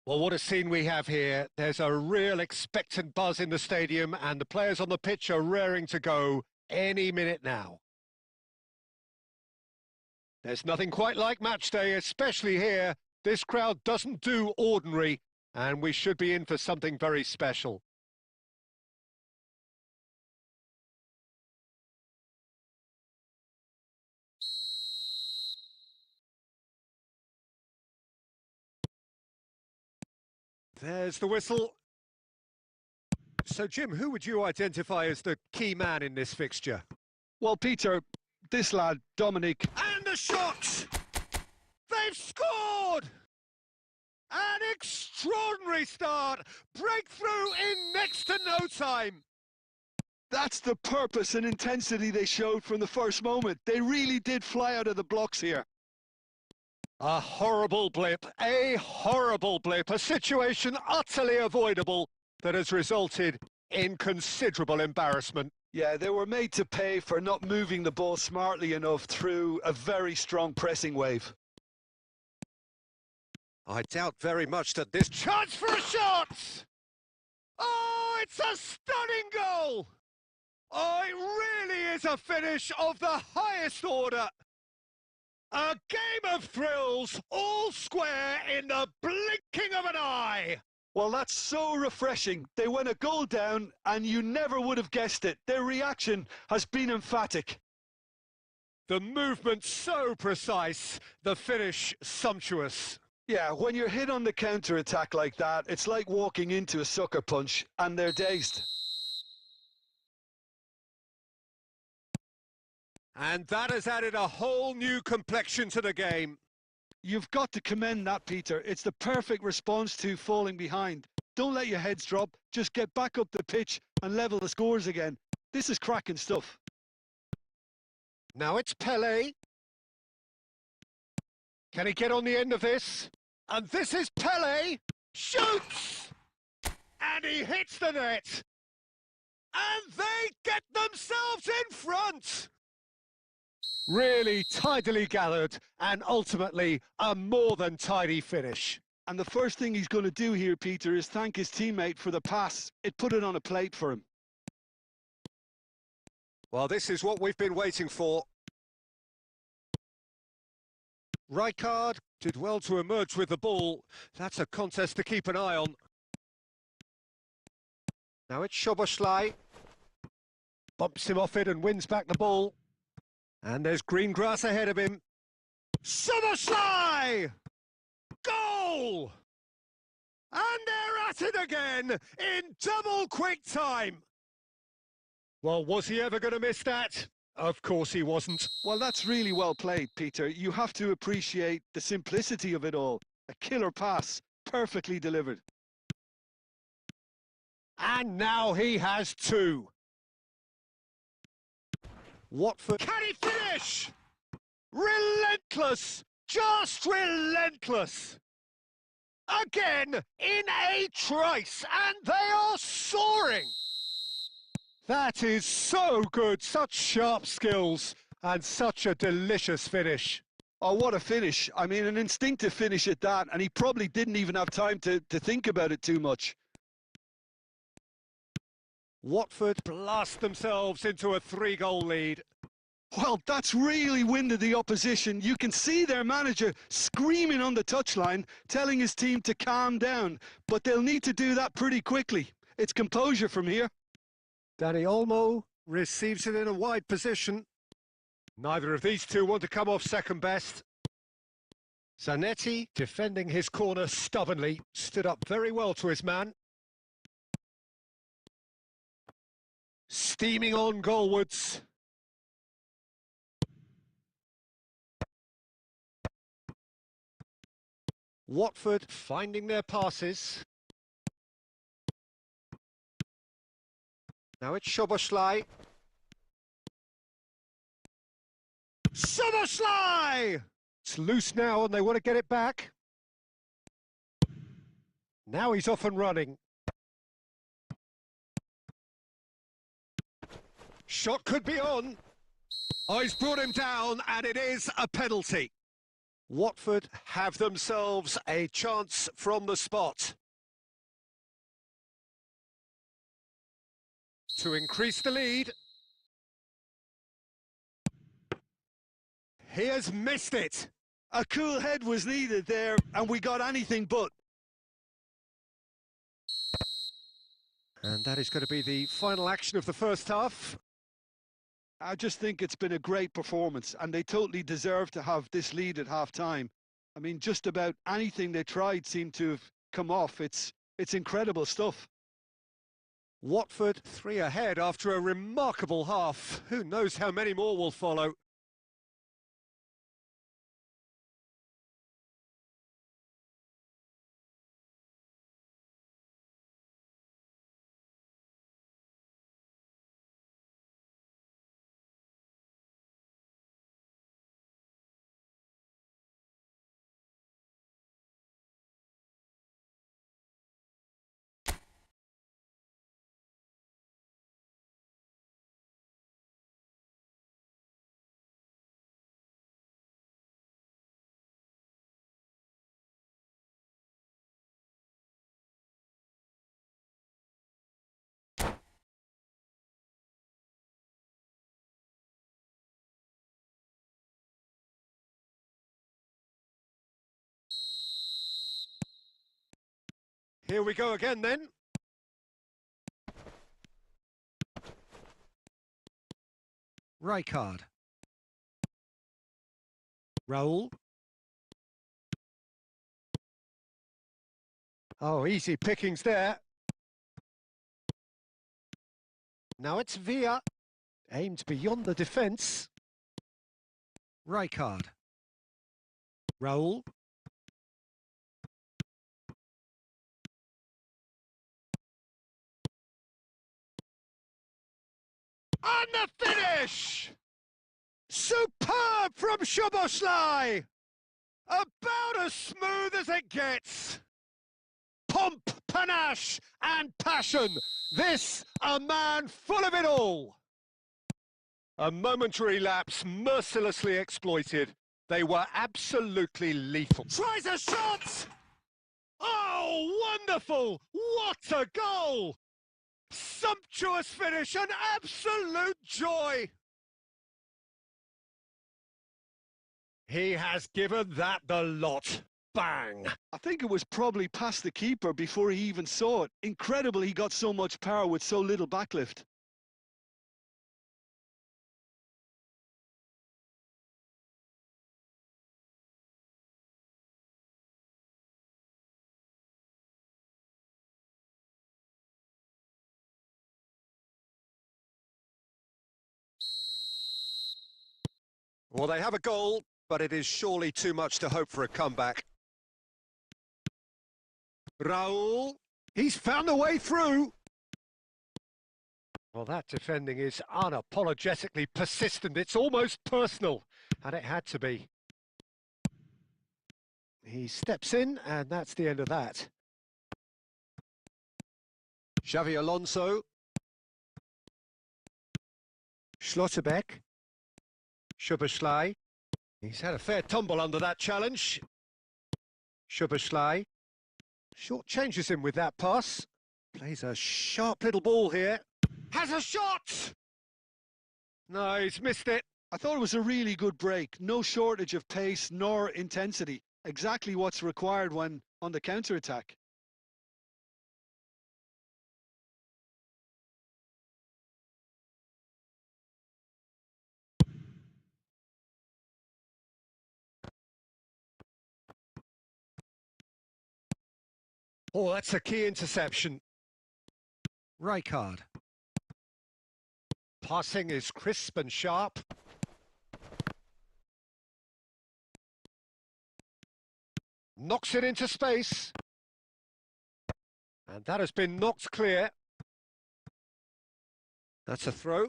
[SPEAKER 1] Well, what a scene we have here. There's a real expectant buzz in the stadium and the players on the pitch are raring to go any minute now. There's nothing quite like match day, especially here. This crowd doesn't do ordinary, and we should be in for something very special. There's the whistle. So, Jim, who would you identify as the key man in this fixture?
[SPEAKER 2] Well, Peter, this lad, Dominic.
[SPEAKER 1] And the shot! They've scored! An extraordinary start! Breakthrough in next to no time!
[SPEAKER 2] That's the purpose and intensity they showed from the first moment. They really did fly out of the blocks here.
[SPEAKER 1] A horrible blip, a situation utterly avoidable that has resulted in considerable embarrassment.
[SPEAKER 2] Yeah, they were made to pay for not moving the ball smartly enough through a very strong pressing wave.
[SPEAKER 1] I doubt very much that this chance for a shot! Oh, it's a stunning goal! Oh, it really is a finish of the highest order. A game of thrills, all square in the blinking of an eye.
[SPEAKER 2] Well, that's so refreshing. They went a goal down and you never would have guessed it. Their reaction has been emphatic.
[SPEAKER 1] The movement so precise, the finish sumptuous.
[SPEAKER 2] Yeah, when you're hit on the counter-attack like that, it's like walking into a sucker punch and they're dazed.
[SPEAKER 1] And that has added a whole new complexion to the game.
[SPEAKER 2] You've got to commend that, Peter. It's the perfect response to falling behind. Don't let your heads drop. Just get back up the pitch and level the scores again. This is cracking stuff.
[SPEAKER 1] Now it's Pele. Can he get on the end of this? And this is Pele. Shoots! And he hits the net. And they get themselves in front. Really tidily gathered and ultimately a more than tidy finish.
[SPEAKER 2] And the first thing he's going to do here, Peter, is thank his teammate for the pass. It put it on a plate for him.
[SPEAKER 1] Well, this is what we've been waiting for. Rijkaard did well to emerge with the ball. That's a contest to keep an eye on. Now it's Szoboszlai. Bumps him off it and wins back the ball. And there's green grass ahead of him. Szoboszlai! Goal! And they're at it again in double quick time. Well, was he ever going to miss that? Of course he wasn't.
[SPEAKER 2] Well, that's really well played, Peter. You have to appreciate the simplicity of it all. A killer pass, perfectly delivered.
[SPEAKER 1] And now he has two. Watford. Can he finish? Relentless! Just relentless! Again, in a trice, and they are soaring! That is so good, such sharp skills, and such a delicious finish.
[SPEAKER 2] Oh, what a finish. I mean, an instinctive finish at that, and he probably didn't even have time to think about it too much.
[SPEAKER 1] Watford blast themselves into a 3-goal lead.
[SPEAKER 2] Well, that's really winded the opposition. You can see their manager screaming on the touchline, telling his team to calm down. But they'll need to do that pretty quickly. It's composure from here.
[SPEAKER 1] Dani Olmo receives it in a wide position. Neither of these two want to come off second best. Zanetti, defending his corner stubbornly, stood up very well to his man. Steaming on goalwards. Watford finding their passes. Now it's Szoboszlai. Szoboszlai! It's loose now and they want to get it back. Now he's off and running. Shot could be on. Oh, he's brought him down and it is a penalty. Watford have themselves a chance from the spot to increase the lead. He has missed it.
[SPEAKER 2] A cool head was needed there, and we got anything but.
[SPEAKER 1] And that is going to be the final action of the first half.
[SPEAKER 2] I just think it's been a great performance, and they totally deserve to have this lead at half-time. I mean, just about anything they tried seemed to have come off. It's incredible stuff.
[SPEAKER 1] Watford 3 ahead after a remarkable half. Who knows how many more will follow. Here we go again then. Rijkaard. Raul. Oh, easy pickings there. Now it's Villa. Aimed beyond the defence. Rijkaard. Raul. And the finish! Superb from Szoboszlai! About as smooth as it gets. Pomp, panache and passion. This, a man full of it all. A momentary lapse mercilessly exploited. They were absolutely lethal. Tries a shot! Oh, wonderful! What a goal! Sumptuous finish, an absolute joy! He has given that the lot. Bang!
[SPEAKER 2] I think it was probably past the keeper before he even saw it. Incredible he got so much power with so little backlift.
[SPEAKER 1] Well, they have a goal, but it is surely too much to hope for a comeback. Raul, he's found a way through. Well, that defending is unapologetically persistent. It's almost personal, and it had to be. He steps in, and that's the end of that. Xavi Alonso. Schlotterbeck. Szoboszlai. He's had a fair tumble under that challenge. Szoboszlai. Short changes him with that pass. Plays a sharp little ball here. Has a shot! No, he's missed it.
[SPEAKER 2] I thought it was a really good break. No shortage of pace nor intensity. Exactly what's required when on the counter-attack.
[SPEAKER 1] Oh, that's a key interception. Rijkaard. Passing is crisp and sharp. Knocks it into space. And that has been knocked clear. That's a throw.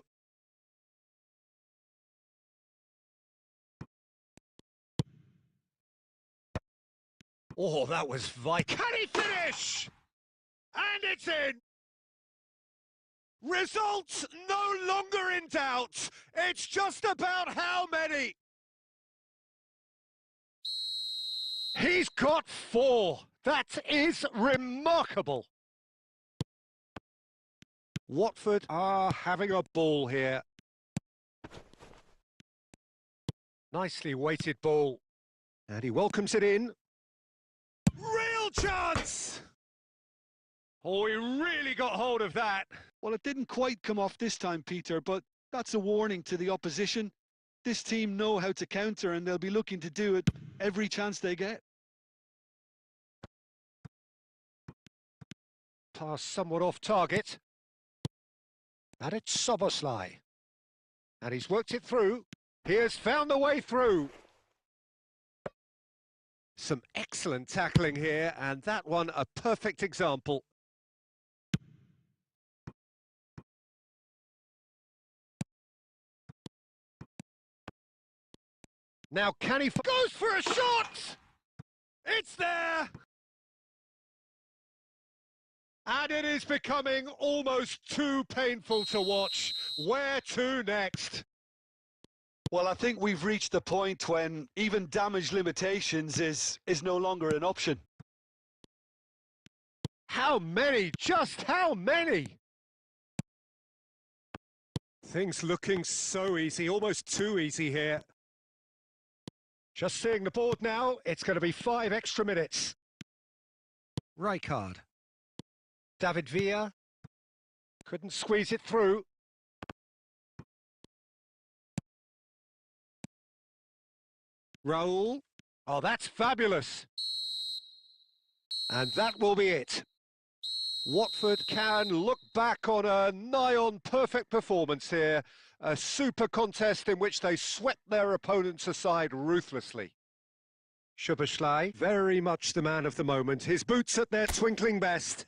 [SPEAKER 1] Oh, that was vital. Can he finish? And it's in! Results no longer in doubt. It's just about how many. He's got 4. That is remarkable. Watford are having a ball here. Nicely weighted ball. And he welcomes it in. Real chance! Oh, he really got hold of that.
[SPEAKER 2] Well, it didn't quite come off this time, Peter, but that's a warning to the opposition. This team know how to counter, and they'll be looking to do it every chance they get.
[SPEAKER 1] Pass somewhat off target. And it's Soboslai. And he's worked it through. He has found the way through. Some excellent tackling here, and that one a perfect example. Now can he... goes for a shot! It's there! And it is becoming almost too painful to watch. Where to next?
[SPEAKER 2] Well, I think we've reached the point when even damage limitations is no longer an option.
[SPEAKER 1] How many? Just how many? Things looking so easy, almost too easy here. Just seeing the board now, it's going to be 5 extra minutes. Rijkaard. David Villa. Couldn't squeeze it through. Raul. Oh, that's fabulous. And that will be it. Watford can look back on a nigh-on perfect performance here. A super contest in which they swept their opponents aside ruthlessly. Szoboszlai, very much the man of the moment. His boots at their twinkling best.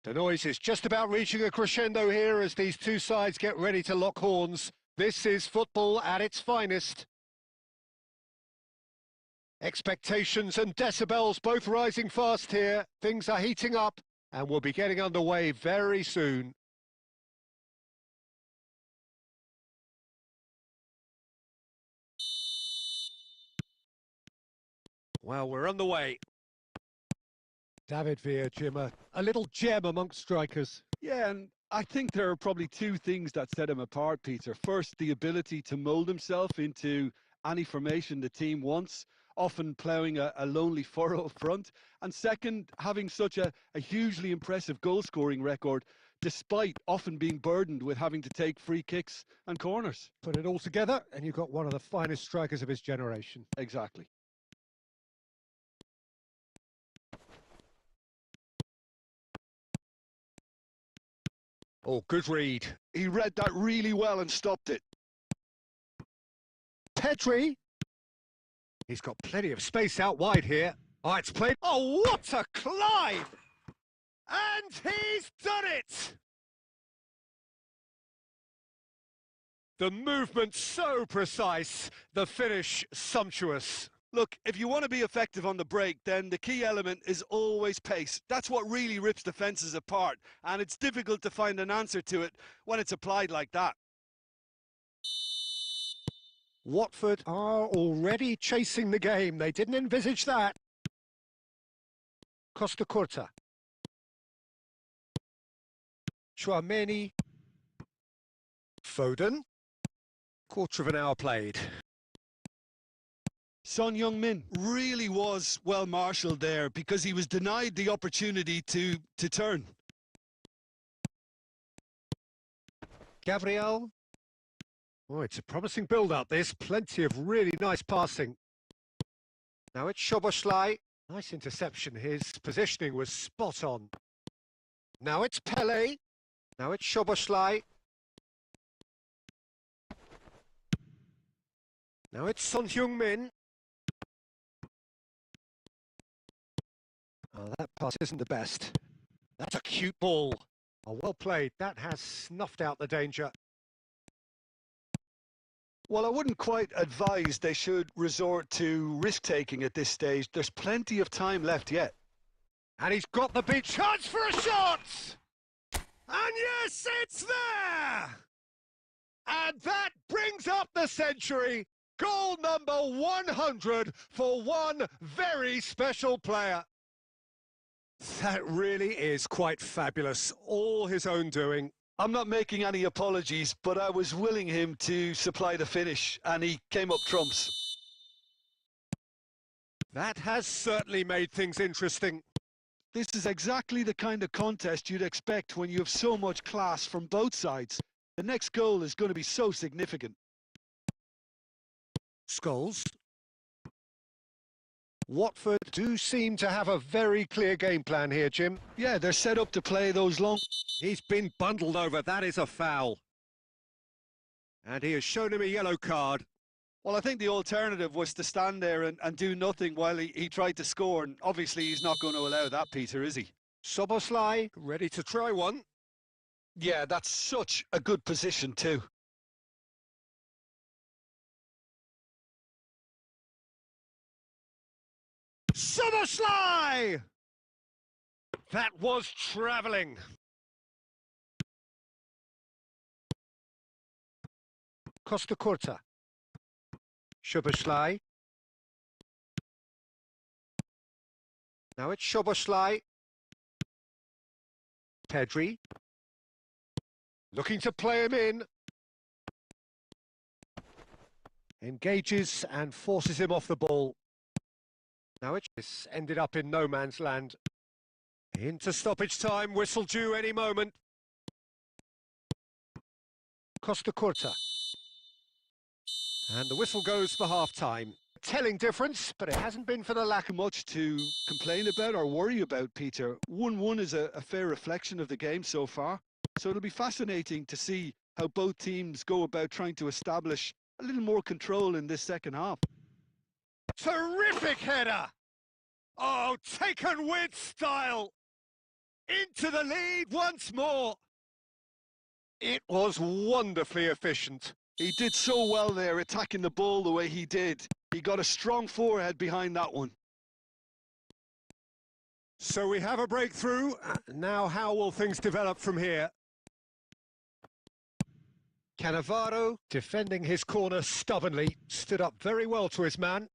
[SPEAKER 1] The noise is just about reaching a crescendo here as these two sides get ready to lock horns. This is football at its finest. Expectations and decibels both rising fast here. Things are heating up and we'll be getting underway very soon. Well, we're on the way. David Villa, Jim, a little gem amongst strikers.
[SPEAKER 3] Yeah, and I think there are probably two things that set him apart, Peter. First, the ability to mould himself into any formation the team wants, often ploughing a lonely furrow up front. And second, having such a hugely impressive goal-scoring record, despite often being burdened with having to take free kicks and corners.
[SPEAKER 1] Put it all together and you've got one of the finest strikers of his generation.
[SPEAKER 3] Exactly.
[SPEAKER 1] Oh, good read.
[SPEAKER 2] He read that really well and stopped it.
[SPEAKER 1] Pedri. He's got plenty of space out wide here. Oh, it's played. Oh, what a climb! And he's done it! The movement so precise, the finish sumptuous.
[SPEAKER 3] Look, if you want to be effective on the break, then the key element is always pace. That's what really rips defences apart, and it's difficult to find an answer to it when it's applied like that.
[SPEAKER 1] Watford are already chasing the game. They didn't envisage that. Costa Curta. Chouameni. Foden. Quarter of an hour played.
[SPEAKER 3] Son Heung-min
[SPEAKER 2] Really was well marshalled there because he was denied the opportunity to turn.
[SPEAKER 1] Gabriel. Oh, it's a promising build-up, this. Plenty of really nice passing. Now it's Szoboszlai. Nice interception. His positioning was spot on. Now it's Pele. Now it's Szoboszlai. Now it's Son Heung-min. Oh, that pass isn't the best. That's a cute ball. Oh, well played. That has snuffed out the danger.
[SPEAKER 3] Well, I wouldn't quite advise they should resort to risk-taking at this stage. There's plenty of time left yet.
[SPEAKER 1] And he's got the big chance for a shot! And yes, it's there! And that brings up the century. Goal number 100 for one very special player. That really is quite fabulous. All his own doing.
[SPEAKER 3] I'm not making any apologies, but I was willing him to supply the finish, and he came up trumps.
[SPEAKER 1] That has certainly made things interesting.
[SPEAKER 3] This is exactly the kind of contest you'd expect when you have so much class from both sides. The next goal is going to be so significant.
[SPEAKER 1] Scholes. Watford do seem to have a very clear game plan here, Jim.
[SPEAKER 3] Yeah, they're set up to play those long...
[SPEAKER 1] He's been bundled over. That is a foul. And he has shown him a yellow card.
[SPEAKER 3] Well, I think the alternative was to stand there and do nothing while he tried to score. And obviously, he's not going to allow that, Peter, is he?
[SPEAKER 1] Szoboszlai, ready to try one.
[SPEAKER 3] Yeah, that's such a good position too.
[SPEAKER 1] Szoboszlai! That was travelling. Costa Curta. Szoboszlai. Now it's Szoboszlai. Pedri. Looking to play him in. Engages and forces him off the ball. Now it's ended up in no man's land. Into stoppage time, whistle due any moment. Costa Curta. And the whistle goes for half-time. Telling difference, but it hasn't been for the lack of
[SPEAKER 3] Much to complain about or worry about, Peter. 1-1 is a fair reflection of the game so far. So it'll be fascinating to see how both teams go about trying to establish a little more control in this second half.
[SPEAKER 1] Terrific header! Oh, taken with style! Into the lead once more. It was wonderfully efficient.
[SPEAKER 2] He did so well there, attacking the ball the way he did. He got a strong forehead behind that one.
[SPEAKER 1] So we have a breakthrough. Now how will things develop from here? Cannavaro, defending his corner stubbornly, stood up very well to his man.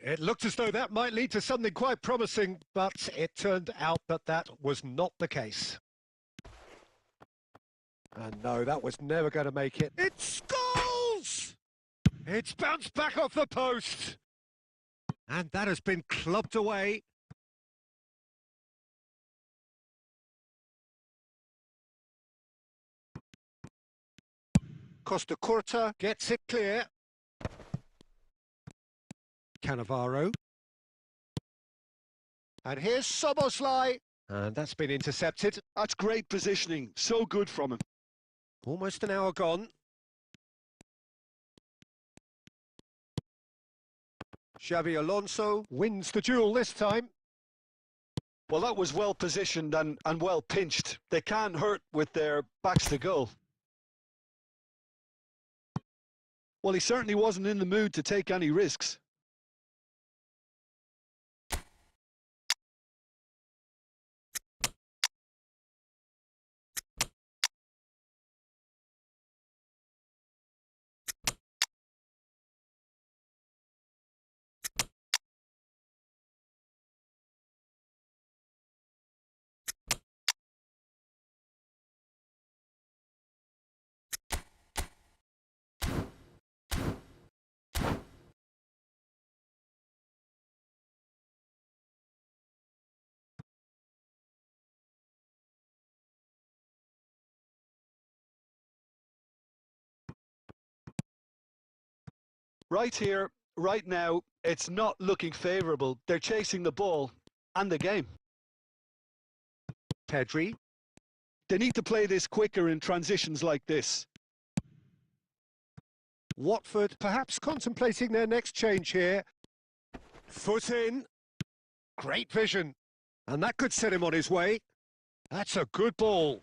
[SPEAKER 1] It looked as though that might lead to something quite promising, but it turned out that that was not the case. And no, that was never going to make it. It scores! It's bounced back off the post. And that has been clubbed away. Costa Curta gets it clear. Cannavaro. And here's Soboslai. And that's been intercepted.
[SPEAKER 2] That's great positioning. So good from him.
[SPEAKER 1] Almost an hour gone. Xavi Alonso wins the duel this time.
[SPEAKER 2] Well, that was well positioned and well pinched. They can't hurt with their backs to goal. Well, he certainly wasn't in the mood to take any risks. Right here, right now, it's not looking favourable. They're chasing the ball and the game.
[SPEAKER 1] Pedri.
[SPEAKER 2] They need to play this quicker in transitions like this.
[SPEAKER 1] Watford perhaps contemplating their next change here. Foot in. Great vision. And that could set him on his way. That's a good ball.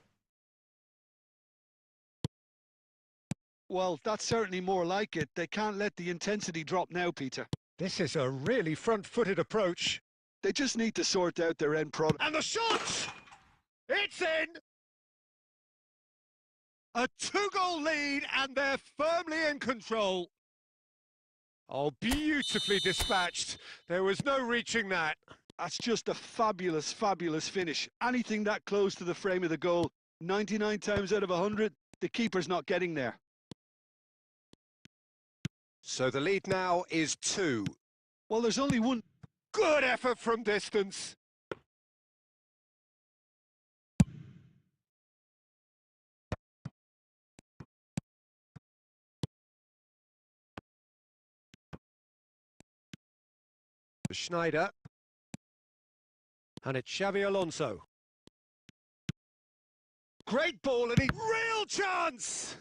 [SPEAKER 2] Well, that's certainly more like it. They can't let the intensity drop now, Peter.
[SPEAKER 1] This is a really front-footed approach.
[SPEAKER 2] They just need to sort out their end product.
[SPEAKER 1] And the shot! It's in! A 2-goal lead, and they're firmly in control. Oh, beautifully dispatched. There was no reaching that.
[SPEAKER 2] That's just a fabulous, fabulous finish. Anything that close to the frame of the goal, 99 times out of 100, the keeper's not getting there.
[SPEAKER 1] So the lead now is 2.
[SPEAKER 2] Well, there's only one.
[SPEAKER 1] Good effort from distance. Schneider. And it's Xavi Alonso. Great ball, and real chance!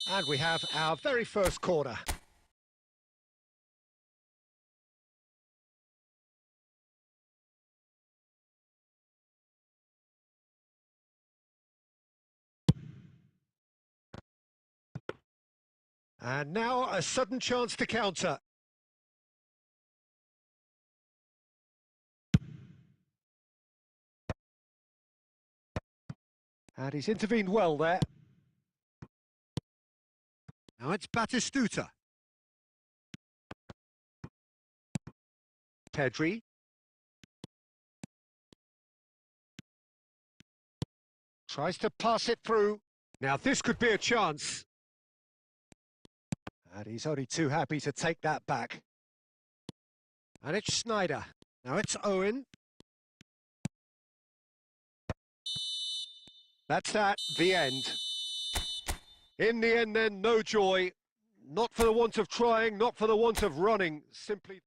[SPEAKER 1] And we have our very first corner. And now a sudden chance to counter. And he's intervened well there. Now it's Batistuta. Pedri. Tries to pass it through. Now this could be a chance. And he's only too happy to take that back. And it's Schneider. Now it's Owen. That's that, the end. In the end then, no joy. Not for the want of trying, not for the want of running, simply...